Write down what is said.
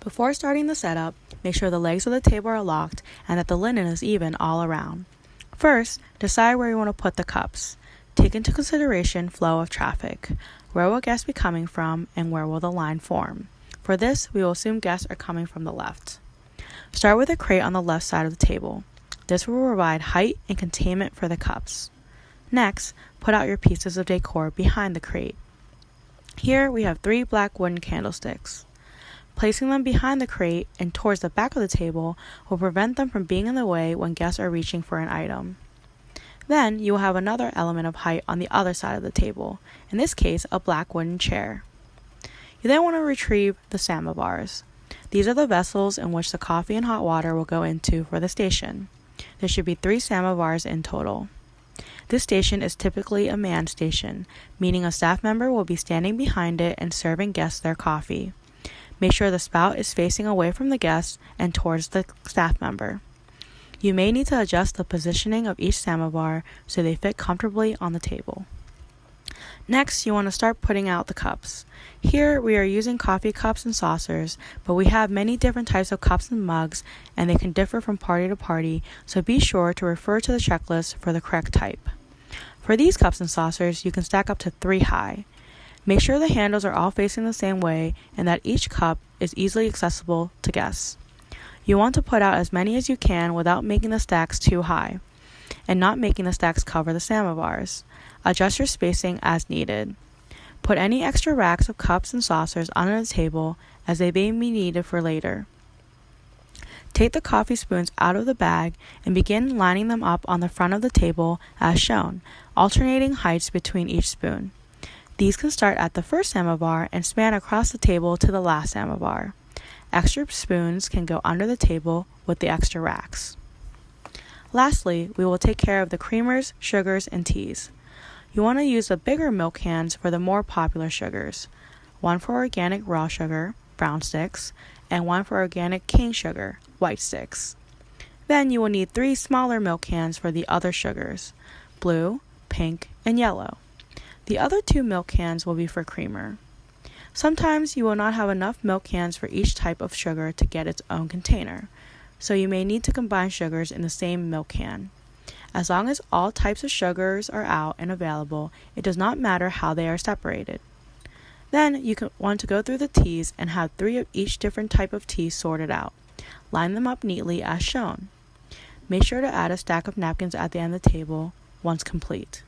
Before starting the setup, make sure the legs of the table are locked and that the linen is even all around. First, decide where you want to put the cups. Take into consideration flow of traffic. Where will guests be coming from and where will the line form? For this, we will assume guests are coming from the left. Start with a crate on the left side of the table. This will provide height and containment for the cups. Next, put out your pieces of decor behind the crate. Here we have 3 black wooden candlesticks. Placing them behind the crate and towards the back of the table will prevent them from being in the way when guests are reaching for an item. Then you will have another element of height on the other side of the table, in this case a black wooden chair. You then want to retrieve the samovars. These are the vessels in which the coffee and hot water will go into for the station. There should be 3 samovars in total. This station is typically a manned station, meaning a staff member will be standing behind it and serving guests their coffee. Make sure the spout is facing away from the guest and towards the staff member. You may need to adjust the positioning of each samovar so they fit comfortably on the table. Next, you want to start putting out the cups. Here, we are using coffee cups and saucers, but we have many different types of cups and mugs, and they can differ from party to party, so be sure to refer to the checklist for the correct type. For these cups and saucers, you can stack up to 3 high. Make sure the handles are all facing the same way and that each cup is easily accessible to guests. You want to put out as many as you can without making the stacks too high, and not making the stacks cover the samovars. Adjust your spacing as needed. Put any extra racks of cups and saucers under the table as they may be needed for later. Take the coffee spoons out of the bag and begin lining them up on the front of the table as shown, alternating heights between each spoon. These can start at the first samovar and span across the table to the last samovar. Extra spoons can go under the table with the extra racks. Lastly, we will take care of the creamers, sugars, and teas. You want to use the bigger milk cans for the more popular sugars. One for organic raw sugar, brown sticks, and one for organic cane sugar, white sticks. Then you will need 3 smaller milk cans for the other sugars, blue, pink, and yellow. The other 2 milk cans will be for creamer. Sometimes you will not have enough milk cans for each type of sugar to get its own container, so you may need to combine sugars in the same milk can. As long as all types of sugars are out and available, it does not matter how they are separated. Then you want to go through the teas and have 3 of each different type of tea sorted out. Line them up neatly as shown. Make sure to add a stack of napkins at the end of the table once complete.